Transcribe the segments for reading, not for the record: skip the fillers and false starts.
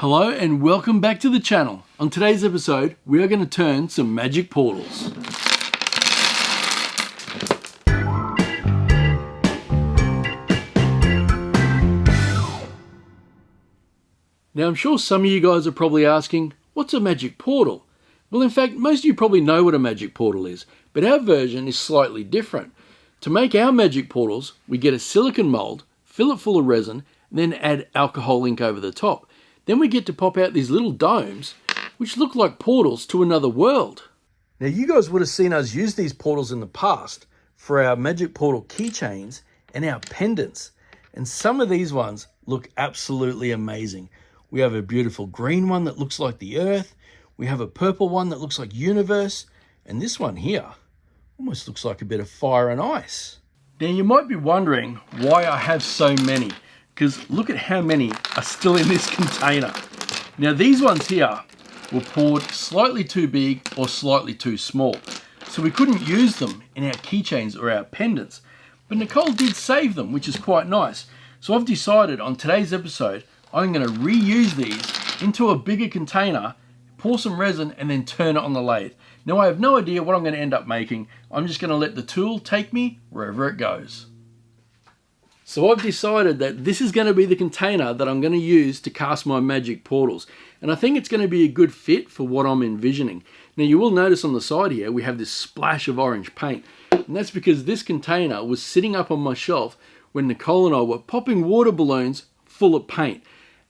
Hello and welcome back to the channel. On today's episode, we are going to turn some magic portals. Now I'm sure some of you guys are probably asking, what's a magic portal? Well, in fact, most of you probably know what a magic portal is, but our version is slightly different. To make our magic portals, we get a silicone mold, fill it full of resin, and then add alcohol ink over the top. Then we get to pop out these little domes, which look like portals to another world. Now you guys would have seen us use these portals in the past for our magic portal keychains and our pendants. And some of these ones look absolutely amazing. We have a beautiful green one that looks like the earth. We have a purple one that looks like universe. And this one here almost looks like a bit of fire and ice. Now you might be wondering why I have so many, because look at how many are still in this container. Now these ones here were poured slightly too big or slightly too small, so we couldn't use them in our keychains or our pendants. But Nicole did save them, which is quite nice. So I've decided on today's episode, I'm going to reuse these into a bigger container, pour some resin, and then turn it on the lathe. Now I have no idea what I'm going to end up making. I'm just going to let the tool take me wherever it goes. So I've decided that this is going to be the container that I'm going to use to cast my magic portals. And I think it's going to be a good fit for what I'm envisioning. Now you will notice on the side here, we have this splash of orange paint. And that's because this container was sitting up on my shelf when Nicole and I were popping water balloons full of paint.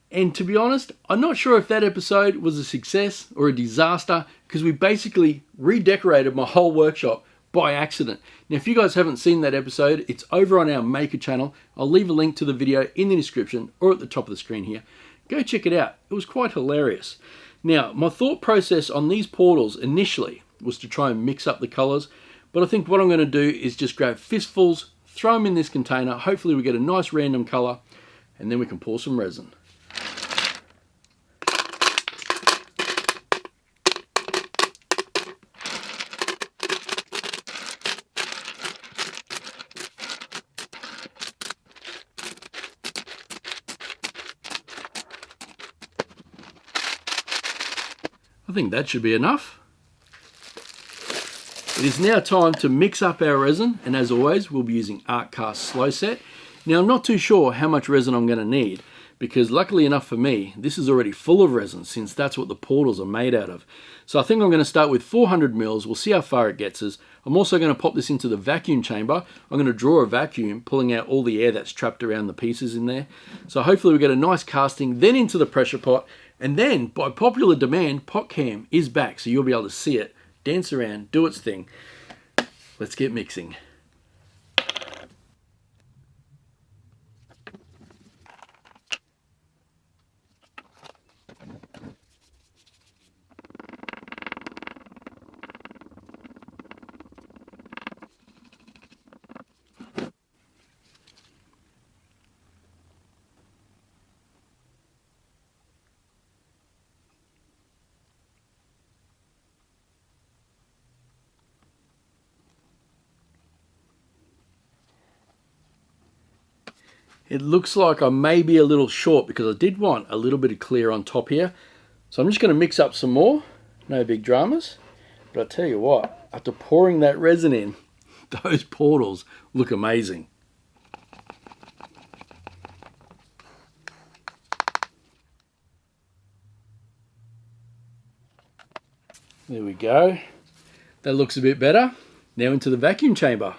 And to be honest, I'm not sure if that episode was a success or a disaster, because we basically redecorated my whole workshop by accident. Now, if you guys haven't seen that episode, it's over on our Maker channel. I'll leave a link to the video in the description or at the top of the screen here. Go check it out. It was quite hilarious. Now, my thought process on these portals initially was to try and mix up the colors, but I think what I'm going to do is just grab fistfuls, throw them in this container. Hopefully we get a nice random color, and then we can pour some resin. I think that should be enough. It is now time to mix up our resin, and as always we'll be using ArtCast Slow Set. Now I'm not too sure how much resin I'm going to need, because luckily enough for me this is already full of resin, since that's what the portals are made out of. So I think I'm going to start with 400 mils. We'll see how far it gets us. I'm also going to pop this into the vacuum chamber. I'm going to draw a vacuum, pulling out all the air that's trapped around the pieces in there. So hopefully we get a nice casting, then into the pressure pot. And then, by popular demand, PotCam is back, so you'll be able to see it, dance around, do its thing. Let's get mixing. It looks like I may be a little short because I did want a little bit of clear on top here. So I'm just going to mix up some more. No big dramas. But I tell you what, after pouring that resin in, those portals look amazing. There we go. That looks a bit better. Now into the vacuum chamber.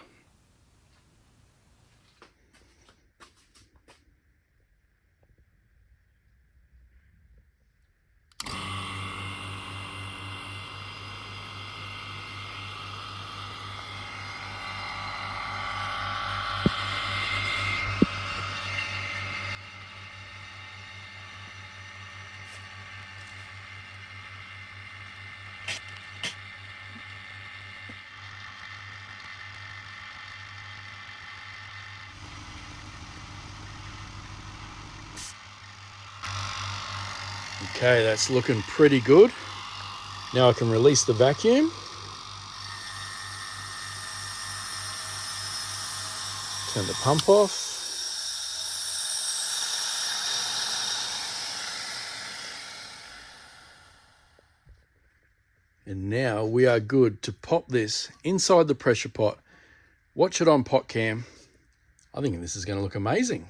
Okay, that's looking pretty good. Now I can release the vacuum. Turn the pump off. And now we are good to pop this inside the pressure pot. Watch it on pot cam. I think this is going to look amazing.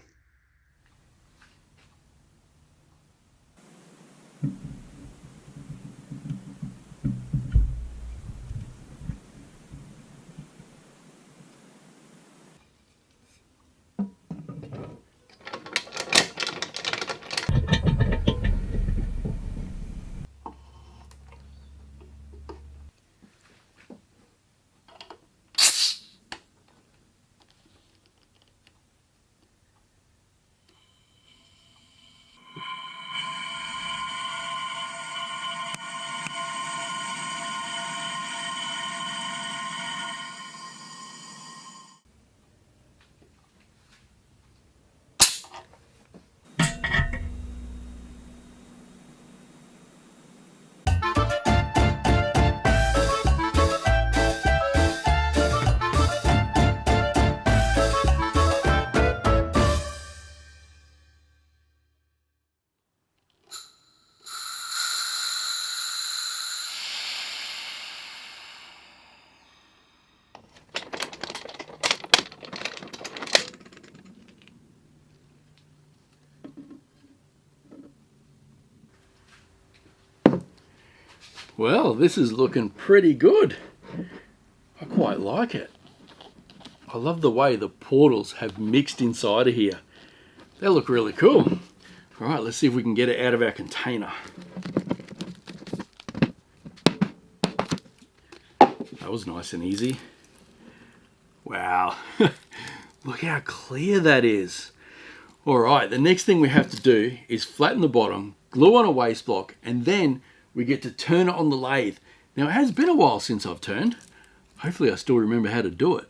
Well, this is looking pretty good. I quite like it. I love the way the portals have mixed inside of here. They look really cool. All right, let's see if we can get it out of our container. That was nice and easy. Wow, look how clear that is. All right, the next thing we have to do is flatten the bottom, glue on a waste block, and then we get to turn it on the lathe. Now, it has been a while since I've turned. Hopefully I still remember how to do it.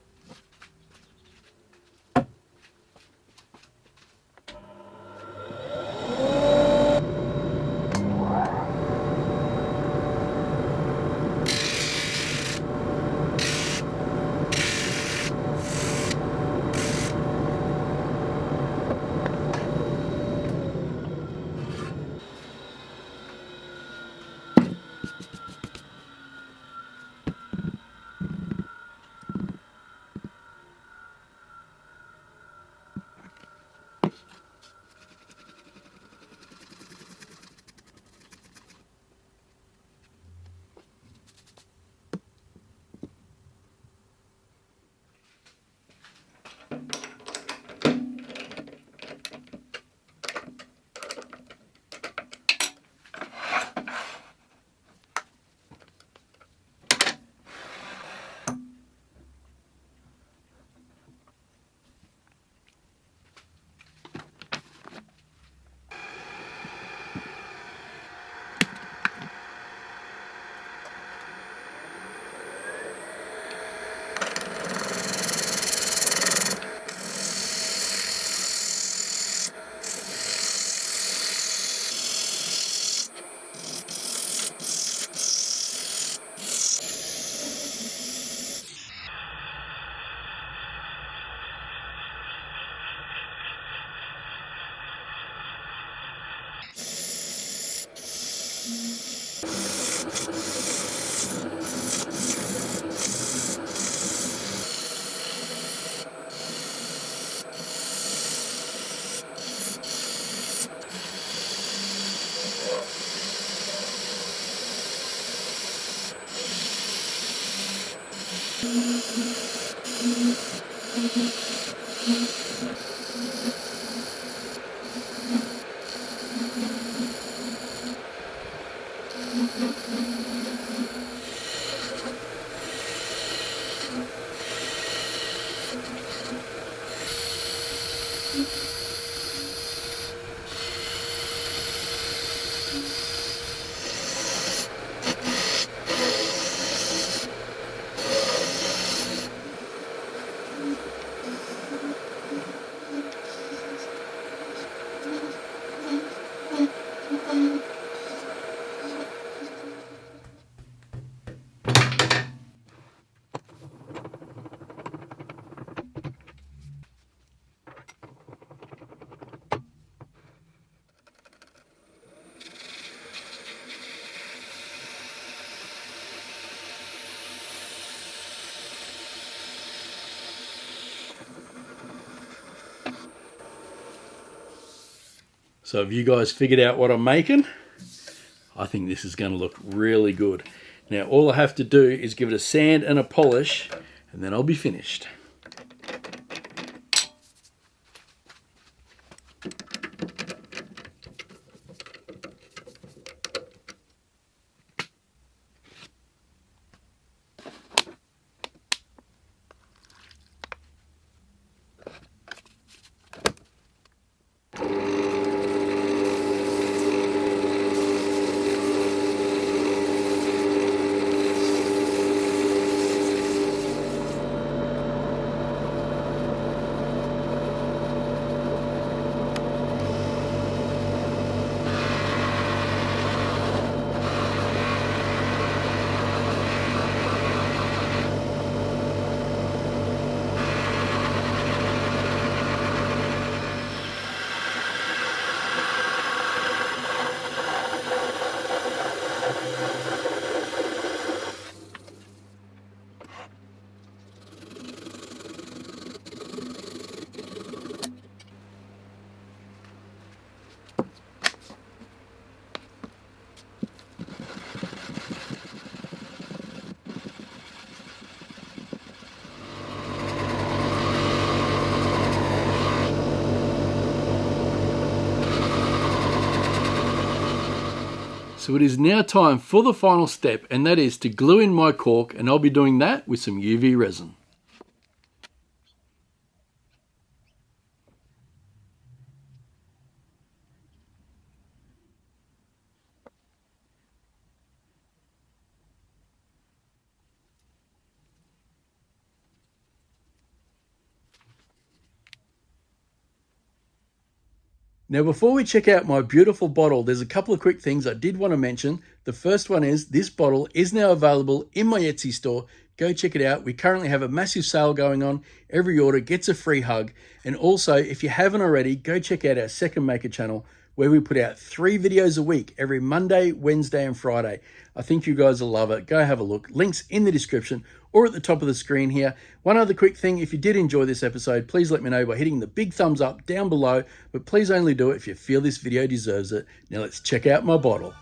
So have you guys figured out what I'm making? I think this is going to look really good. Now all I have to do is give it a sand and a polish, and then I'll be finished. So it is now time for the final step, and that is to glue in my cork, and I'll be doing that with some UV resin. Now before we check out my beautiful bottle, there's a couple of quick things I did want to mention. The first one is this bottle is now available in my Etsy store. Go check it out. We currently have a massive sale going on. Every order gets a free hug. And also, if you haven't already, go check out our second maker channel where we put out 3 videos a week every Monday, Wednesday and Friday. I think you guys will love it. Go have a look. Links in the description or at the top of the screen here. One other quick thing, if you did enjoy this episode, please let me know by hitting the big thumbs up down below, but please only do it if you feel this video deserves it. Now let's check out my bottle.